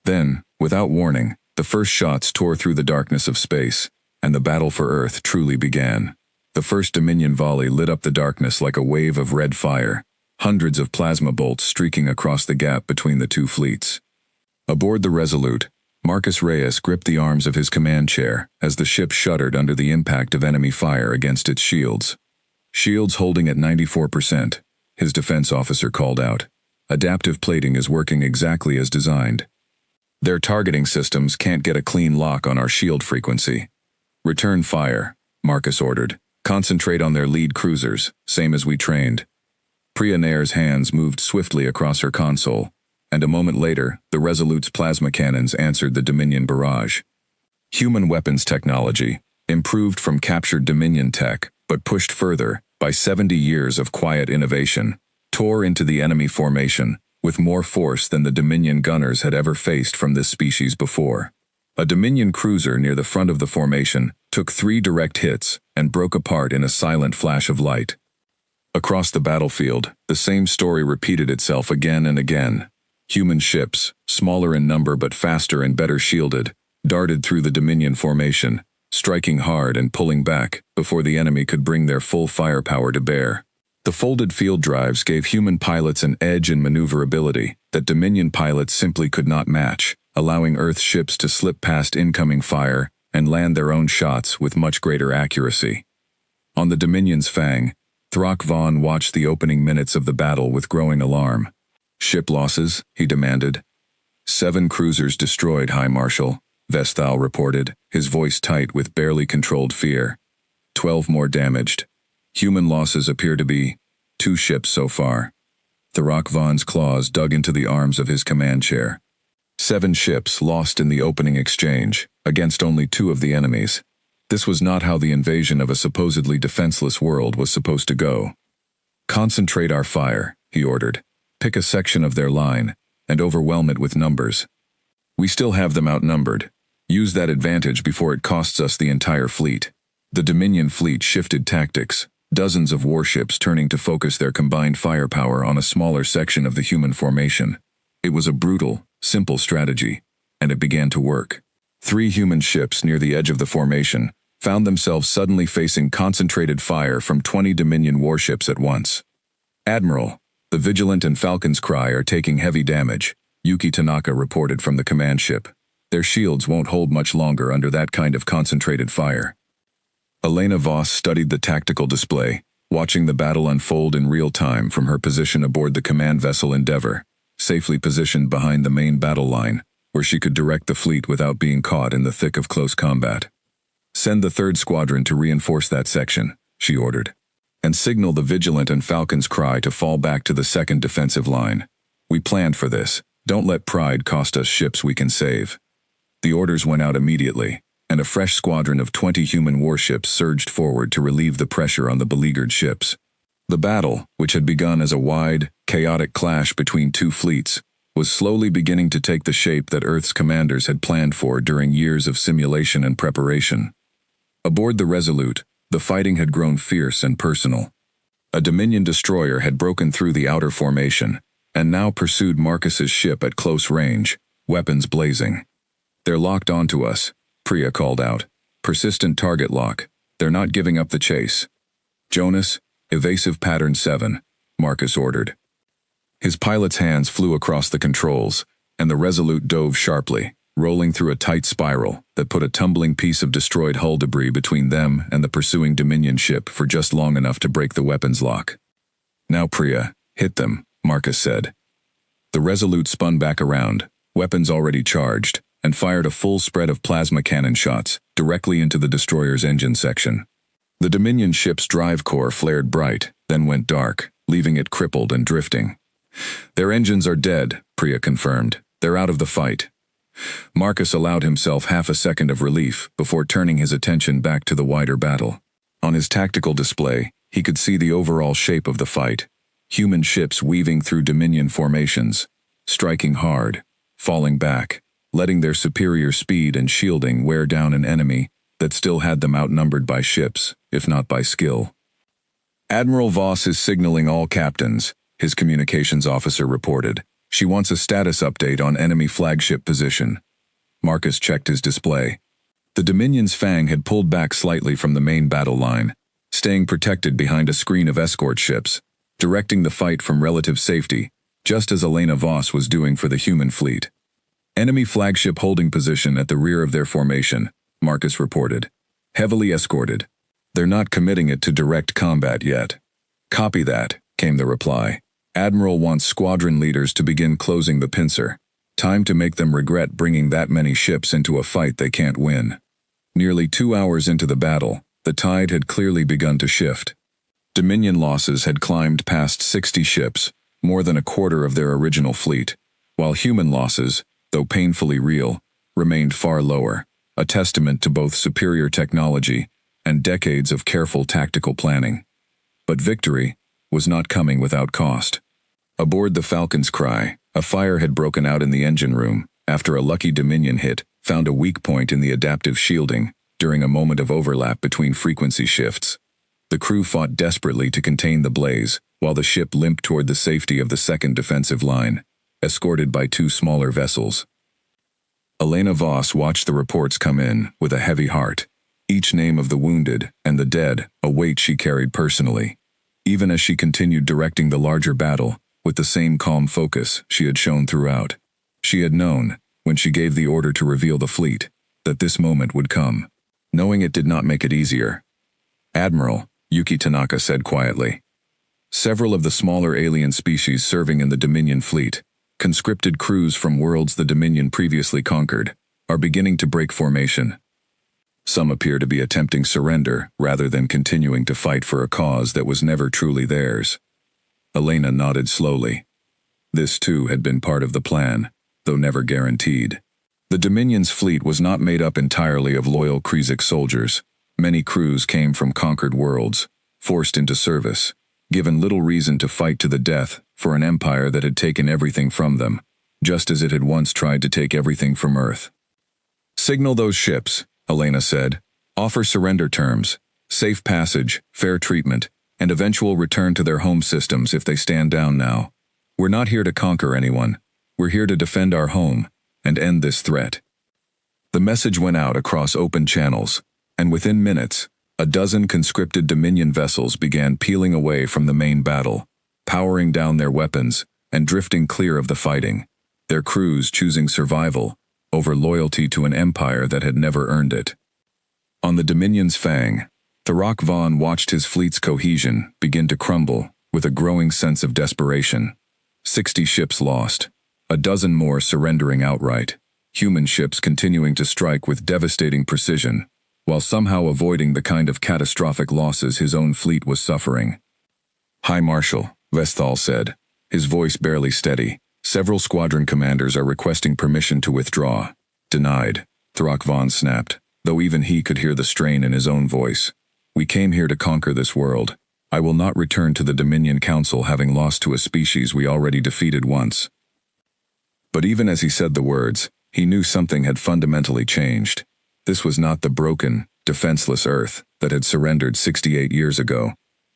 Then, without warning, the first shots tore through the darkness of space, and the battle for Earth truly began. The first Dominion volley lit up the darkness like a wave of red fire, hundreds of plasma bolts streaking across the gap between the two fleets. Aboard the Resolute, Marcus Reyes gripped the arms of his command chair as the ship shuddered under the impact of enemy fire against its shields. "Shields holding at 94%, his defense officer called out. "Adaptive plating is working exactly as designed. Their targeting systems can't get a clean lock on our shield frequency. Return fire," Marcus ordered. "Concentrate on their lead cruisers, same as we trained." Priya Nair's hands moved swiftly across her console, and a moment later, the Resolute's plasma cannons answered the Dominion barrage. Human weapons technology, improved from captured Dominion tech, but pushed further by 70 years of quiet innovation, tore into the enemy formation with more force than the Dominion gunners had ever faced from this species before. A Dominion cruiser near the front of the formation took 3 direct hits and broke apart in a silent flash of light. Across the battlefield, the same story repeated itself again and again. Human ships, smaller in number but faster and better shielded, darted through the Dominion formation, striking hard and pulling back before the enemy could bring their full firepower to bear. The folded field drives gave human pilots an edge in maneuverability that Dominion pilots simply could not match, allowing Earth ships to slip past incoming fire and land their own shots with much greater accuracy. On the Dominion's Fang, Throck Vaughn watched the opening minutes of the battle with growing alarm. "Ship losses?" he demanded. "7 cruisers destroyed, High Marshal," Vestal reported, his voice tight with barely controlled fear. 12 more damaged. Human losses appear to be 2 ships so far. Throck Vaughn's claws dug into the arms of his command chair. 7 ships lost in the opening exchange, against only 2 of the enemies. This was not how the invasion of a supposedly defenseless world was supposed to go. "Concentrate our fire," he ordered. "Pick a section of their line, and overwhelm it with numbers. We still have them outnumbered. Use that advantage before it costs us the entire fleet." The Dominion fleet shifted tactics, dozens of warships turning to focus their combined firepower on a smaller section of the human formation. It was a brutal, simple strategy, and it began to work. 3 human ships near the edge of the formation found themselves suddenly facing concentrated fire from 20 Dominion warships at once. "Admiral, the Vigilant and Falcon's Cry are taking heavy damage," Yuki Tanaka reported from the command ship. "Their shields won't hold much longer under that kind of concentrated fire." Elena Voss studied the tactical display, watching the battle unfold in real time from her position aboard the command vessel Endeavour, safely positioned behind the main battle line, where she could direct the fleet without being caught in the thick of close combat. "Send the 3rd Squadron to reinforce that section," she ordered, "and signal the Vigilant and Falcon's Cry to fall back to the 2nd defensive line. We planned for this. Don't let pride cost us ships we can save." The orders went out immediately, and a fresh squadron of 20 human warships surged forward to relieve the pressure on the beleaguered ships. The battle, which had begun as a wide, chaotic clash between 2 fleets, was slowly beginning to take the shape that Earth's commanders had planned for during years of simulation and preparation. Aboard the Resolute, the fighting had grown fierce and personal. A Dominion destroyer had broken through the outer formation, and now pursued Marcus's ship at close range, weapons blazing. "They're locked onto us," Priya called out. "Persistent target lock. They're not giving up the chase." "Jonas, evasive pattern 7, Marcus ordered. His pilot's hands flew across the controls, and the Resolute dove sharply, rolling through a tight spiral that put a tumbling piece of destroyed hull debris between them and the pursuing Dominion ship for just long enough to break the weapons lock. "Now, Priya, hit them," Marcus said. The Resolute spun back around, weapons already charged, and fired a full spread of plasma cannon shots directly into the destroyer's engine section. The Dominion ship's drive core flared bright, then went dark, leaving it crippled and drifting. "Their engines are dead," Priya confirmed. "They're out of the fight." Marcus allowed himself half a second of relief before turning his attention back to the wider battle. On his tactical display, he could see the overall shape of the fight. Human ships weaving through Dominion formations, striking hard, falling back, letting their superior speed and shielding wear down an enemy that still had them outnumbered by ships, if not by skill. "Admiral Voss is signaling all captains," his communications officer reported. "She wants a status update on enemy flagship position." Marcus checked his display. The Dominion's Fang had pulled back slightly from the main battle line, staying protected behind a screen of escort ships, directing the fight from relative safety, just as Elena Voss was doing for the human fleet. "Enemy flagship holding position at the rear of their formation," Marcus reported. "Heavily escorted. They're not committing it to direct combat yet." "Copy that," came the reply. "Admiral wants squadron leaders to begin closing the pincer. Time to make them regret bringing that many ships into a fight they can't win." Nearly 2 hours into the battle, the tide had clearly begun to shift. Dominion losses had climbed past 60 ships, more than a quarter of their original fleet, while human losses, though painfully real, remained far lower, a testament to both superior technology and decades of careful tactical planning. But victory was not coming without cost. Aboard the Falcon's Cry, a fire had broken out in the engine room after a lucky Dominion hit found a weak point in the adaptive shielding during a moment of overlap between frequency shifts. The crew fought desperately to contain the blaze, while the ship limped toward the safety of the second defensive line, escorted by two smaller vessels. Elena Voss watched the reports come in with a heavy heart, each name of the wounded and the dead a weight she carried personally, even as she continued directing the larger battle with the same calm focus she had shown throughout. She had known, when she gave the order to reveal the fleet, that this moment would come. Knowing it did not make it easier. "Admiral," Yuki Tanaka said quietly. "Several of the smaller alien species serving in the Dominion fleet, conscripted crews from worlds the Dominion previously conquered, are beginning to break formation. Some appear to be attempting surrender rather than continuing to fight for a cause that was never truly theirs." Elena nodded slowly. This too had been part of the plan, though never guaranteed. The Dominion's fleet was not made up entirely of loyal Krezk soldiers. Many crews came from conquered worlds, forced into service, given little reason to fight to the death for an empire that had taken everything from them, just as it had once tried to take everything from Earth. "Signal those ships," Elena said. "Offer surrender terms, safe passage, fair treatment, and eventual return to their home systems if they stand down now. We're not here to conquer anyone. We're here to defend our home and end this threat." The message went out across open channels, and within minutes, a dozen conscripted Dominion vessels began peeling away from the main battle, powering down their weapons and drifting clear of the fighting, their crews choosing survival over loyalty to an empire that had never earned it. On the Dominion's Fang, Tharak Vaughn watched his fleet's cohesion begin to crumble with a growing sense of desperation. 60 ships lost, a dozen more surrendering outright, human ships continuing to strike with devastating precision, while somehow avoiding the kind of catastrophic losses his own fleet was suffering. "High Marshal," Vesthal said, his voice barely steady, "several squadron commanders are requesting permission to withdraw." "Denied," Tharak Vaughn snapped, though even he could hear the strain in his own voice. "We came here to conquer this world. I will not return to the Dominion Council having lost to a species we already defeated once." But even as he said the words, he knew something had fundamentally changed. This was not the broken, defenseless Earth that had surrendered 68 years ago.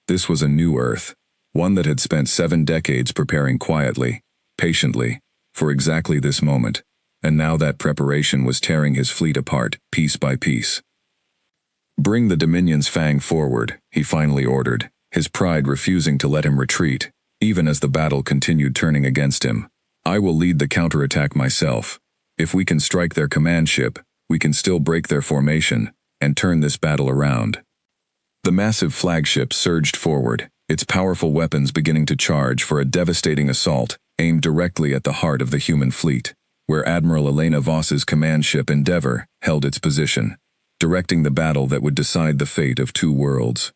This was a new Earth, one that had spent 7 decades preparing quietly, patiently, for exactly this moment, and now that preparation was tearing his fleet apart, piece by piece. "Bring the Dominion's Fang forward," he finally ordered, his pride refusing to let him retreat, even as the battle continued turning against him. "I will lead the counterattack myself. If we can strike their command ship, we can still break their formation and turn this battle around." The massive flagship surged forward, its powerful weapons beginning to charge for a devastating assault aimed directly at the heart of the human fleet, where Admiral Elena Voss's command ship Endeavour held its position, directing the battle that would decide the fate of 2 worlds.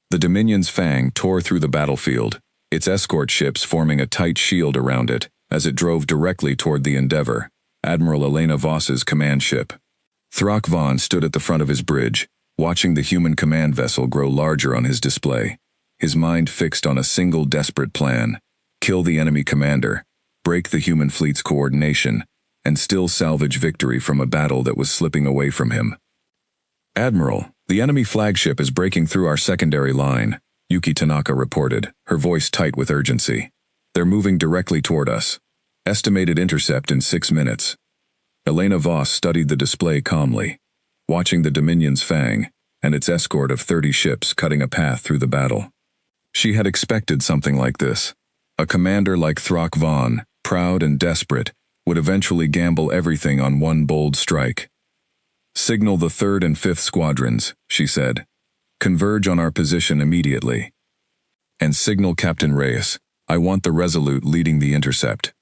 The Dominion's Fang tore through the battlefield, its escort ships forming a tight shield around it as it drove directly toward the Endeavour, Admiral Elena Voss's command ship. Tharak Vaughn stood at the front of his bridge, watching the human command vessel grow larger on his display, his mind fixed on a single desperate plan: kill the enemy commander, break the human fleet's coordination, and still salvage victory from a battle that was slipping away from him. "Admiral, the enemy flagship is breaking through our secondary line," Yuki Tanaka reported, her voice tight with urgency. "They're moving directly toward us. Estimated intercept in 6 minutes." Elena Voss studied the display calmly, watching the Dominion's Fang and its escort of 30 ships cutting a path through the battle. She had expected something like this. A commander like Tharak Vaughn, proud and desperate, would eventually gamble everything on one bold strike. "Signal the 3rd and 5th squadrons," she said. "Converge on our position immediately. And signal Captain Reyes. I want the Resolute leading the intercept."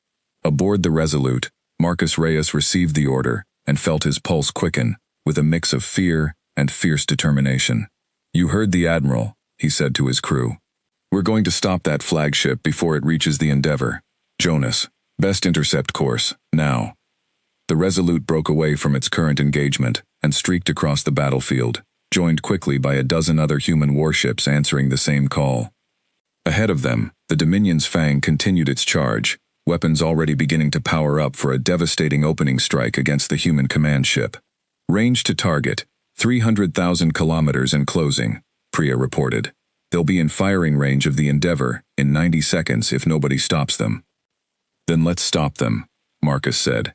Aboard the Resolute, Marcus Reyes received the order and felt his pulse quicken, with a mix of fear and fierce determination. "You heard the Admiral," he said to his crew. "We're going to stop that flagship before it reaches the Endeavour. Jonas, best intercept course, now." The Resolute broke away from its current engagement and streaked across the battlefield, joined quickly by a dozen other human warships answering the same call. Ahead of them, the Dominion's Fang continued its charge, weapons already beginning to power up for a devastating opening strike against the human command ship. Range to target, 300,000 kilometers and closing, Priya reported. They'll be in firing range of the Endeavour in 90 seconds if nobody stops them. Then let's stop them, Marcus said.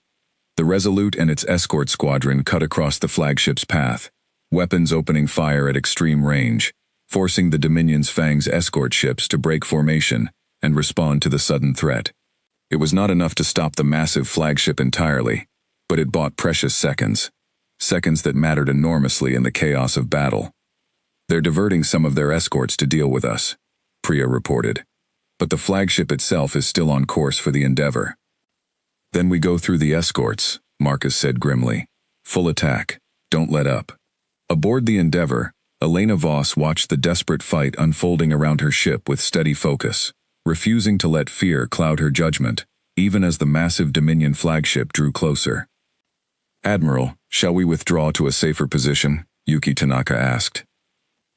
The Resolute and its escort squadron cut across the flagship's path, weapons opening fire at extreme range, forcing the Dominion's Fang's escort ships to break formation and respond to the sudden threat. It was not enough to stop the massive flagship entirely, but it bought precious seconds. Seconds that mattered enormously in the chaos of battle. They're diverting some of their escorts to deal with us, Priya reported. But the flagship itself is still on course for the Endeavour. Then we go through the escorts, Marcus said grimly. Full attack. Don't let up. Aboard the Endeavour, Elena Voss watched the desperate fight unfolding around her ship with steady focus, refusing to let fear cloud her judgment, even as the massive Dominion flagship drew closer. Admiral, shall we withdraw to a safer position? Yuki Tanaka asked.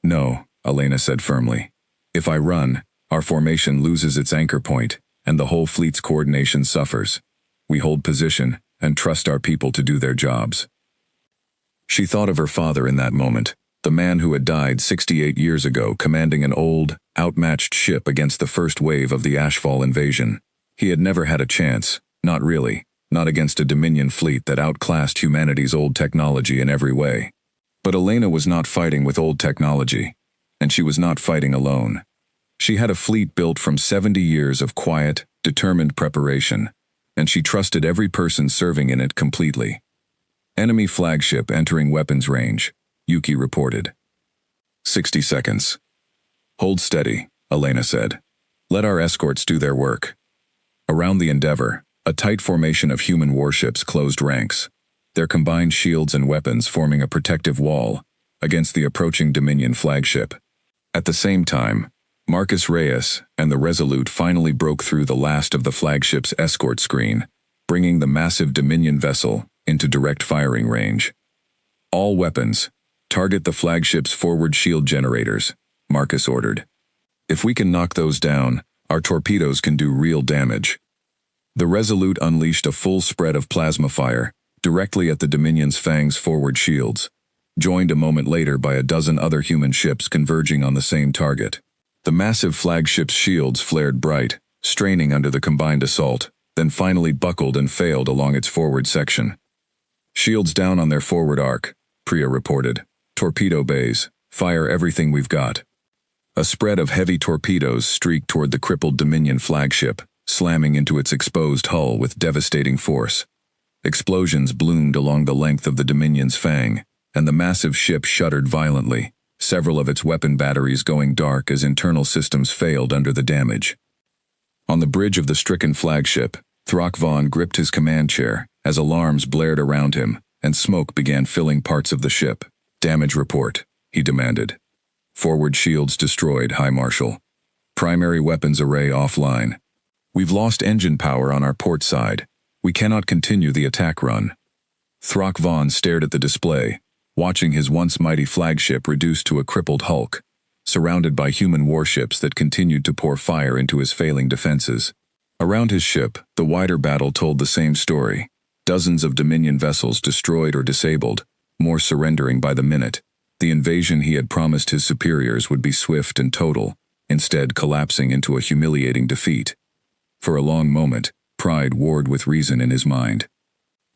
No, Elena said firmly. If I run, our formation loses its anchor point, and the whole fleet's coordination suffers. We hold position and trust our people to do their jobs. She thought of her father in that moment, the man who had died 68 years ago commanding an old, outmatched ship against the first wave of the Ashfall invasion. He had never had a chance, not really, not against a Dominion fleet that outclassed humanity's old technology in every way. But Elena was not fighting with old technology, and she was not fighting alone. She had a fleet built from 70 years of quiet, determined preparation, and she trusted every person serving in it completely. Enemy flagship entering weapons range, Yuki reported. 60 seconds. Hold steady, Elena said. Let our escorts do their work. Around the Endeavour, a tight formation of human warships closed ranks, their combined shields and weapons forming a protective wall against the approaching Dominion flagship. At the same time, Marcus Reyes and the Resolute finally broke through the last of the flagship's escort screen, bringing the massive Dominion vessel into direct firing range. All weapons, target the flagship's forward shield generators, Marcus ordered. If we can knock those down, our torpedoes can do real damage. The Resolute unleashed a full spread of plasma fire directly at the Dominion's Fang's forward shields, joined a moment later by a dozen other human ships converging on the same target. The massive flagship's shields flared bright, straining under the combined assault, then finally buckled and failed along its forward section. Shields down on their forward arc, Priya reported. Torpedo bays, fire everything we've got. A spread of heavy torpedoes streaked toward the crippled Dominion flagship, slamming into its exposed hull with devastating force. Explosions bloomed along the length of the Dominion's Fang, and the massive ship shuddered violently, several of its weapon batteries going dark as internal systems failed under the damage. On the bridge of the stricken flagship, Throck Vaughn gripped his command chair as alarms blared around him and smoke began filling parts of the ship. Damage report, he demanded. Forward shields destroyed, High Marshal. Primary weapons array offline. We've lost engine power on our port side. We cannot continue the attack run. Throck Vaughn stared at the display, watching his once mighty flagship reduced to a crippled hulk, surrounded by human warships that continued to pour fire into his failing defenses. Around his ship, the wider battle told the same story. Dozens of Dominion vessels destroyed or disabled, more surrendering by the minute. The invasion he had promised his superiors would be swift and total, instead collapsing into a humiliating defeat. For a long moment, pride warred with reason in his mind.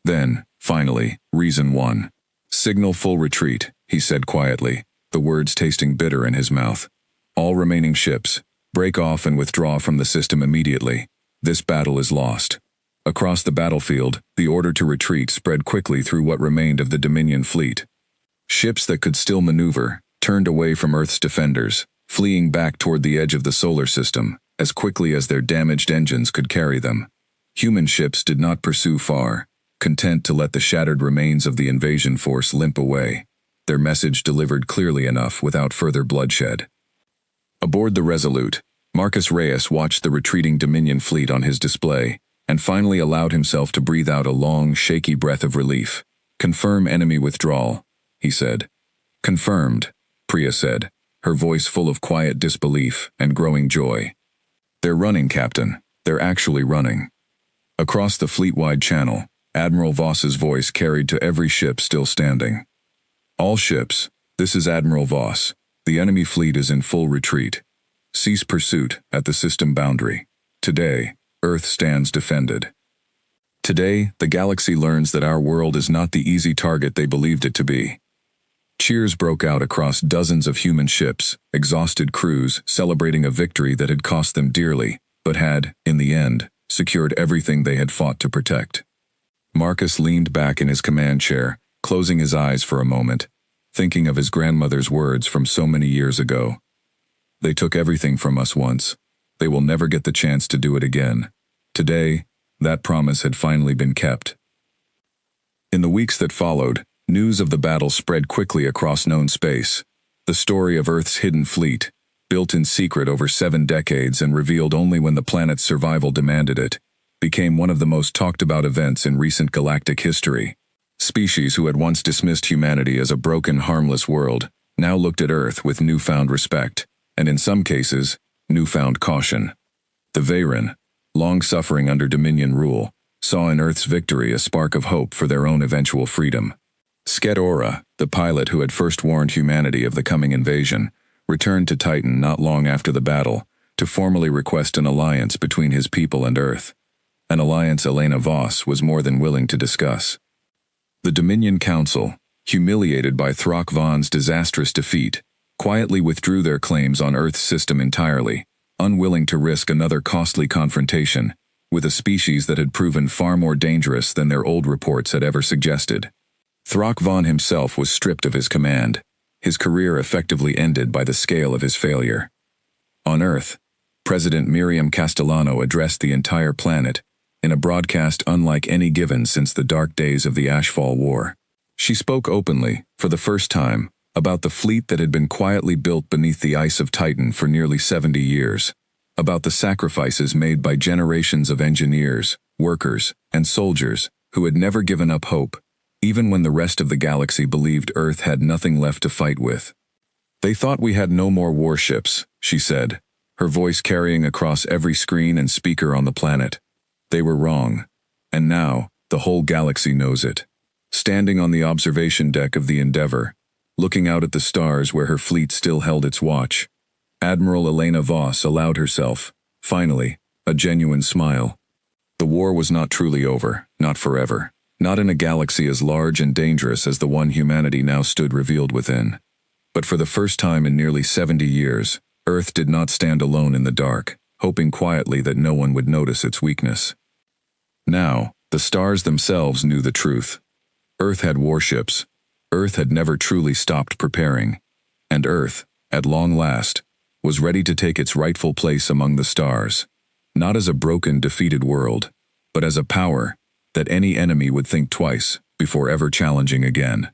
Then, finally, reason won. Signal full retreat, he said quietly, the words tasting bitter in his mouth. All remaining ships, break off and withdraw from the system immediately. This battle is lost. Across the battlefield, the order to retreat spread quickly through what remained of the Dominion fleet. Ships that could still maneuver turned away from Earth's defenders, fleeing back toward the edge of the solar system, as quickly as their damaged engines could carry them. Human ships did not pursue far, content to let the shattered remains of the invasion force limp away, their message delivered clearly enough without further bloodshed. Aboard the Resolute, Marcus Reyes watched the retreating Dominion fleet on his display, and finally allowed himself to breathe out a long, shaky breath of relief. Confirm enemy withdrawal, he said. Confirmed, Priya said, her voice full of quiet disbelief and growing joy. They're running, Captain. They're actually running. Across the fleet-wide channel, Admiral Voss's voice carried to every ship still standing. All ships, this is Admiral Voss. The enemy fleet is in full retreat. Cease pursuit at the system boundary. Today, Earth stands defended. Today, the galaxy learns that our world is not the easy target they believed it to be. Cheers broke out across dozens of human ships, exhausted crews celebrating a victory that had cost them dearly, but had, in the end, secured everything they had fought to protect. Marcus leaned back in his command chair, closing his eyes for a moment, thinking of his grandmother's words from so many years ago. They took everything from us once. They will never get the chance to do it again. Today, that promise had finally been kept. In the weeks that followed, news of the battle spread quickly across known space. The story of Earth's hidden fleet, built in secret over 7 decades and revealed only when the planet's survival demanded it, became one of the most talked-about events in recent galactic history. Species who had once dismissed humanity as a broken, harmless world now looked at Earth with newfound respect, and in some cases, newfound caution. The Veyron, long suffering under Dominion rule, saw in Earth's victory a spark of hope for their own eventual freedom. Skedora, the pilot who had first warned humanity of the coming invasion, returned to Titan not long after the battle to formally request an alliance between his people and Earth. An alliance Elena Voss was more than willing to discuss. The Dominion Council, humiliated by Throck Vaughn's disastrous defeat, quietly withdrew their claims on Earth's system entirely, unwilling to risk another costly confrontation with a species that had proven far more dangerous than their old reports had ever suggested. Throck Vaughn himself was stripped of his command, his career effectively ended by the scale of his failure. On Earth, President Miriam Castellano addressed the entire planet in a broadcast unlike any given since the dark days of the HFY War. She spoke openly, for the first time, about the fleet that had been quietly built beneath the ice of Titan for nearly 70 years, about the sacrifices made by generations of engineers, workers, and soldiers who had never given up hope, even when the rest of the galaxy believed Earth had nothing left to fight with. They thought we had no more warships, she said, her voice carrying across every screen and speaker on the planet. They were wrong, and now the whole galaxy knows it. Standing on the observation deck of the Endeavour, looking out at the stars where her fleet still held its watch, Admiral Elena Voss allowed herself, finally, a genuine smile. The war was not truly over, not forever, not in a galaxy as large and dangerous as the one humanity now stood revealed within. But for the first time in nearly 70 years, Earth did not stand alone in the dark, hoping quietly that no one would notice its weakness. Now, the stars themselves knew the truth. Earth had warships. Earth had never truly stopped preparing. And Earth, at long last, was ready to take its rightful place among the stars, not as a broken, defeated world, but as a power that any enemy would think twice before ever challenging again.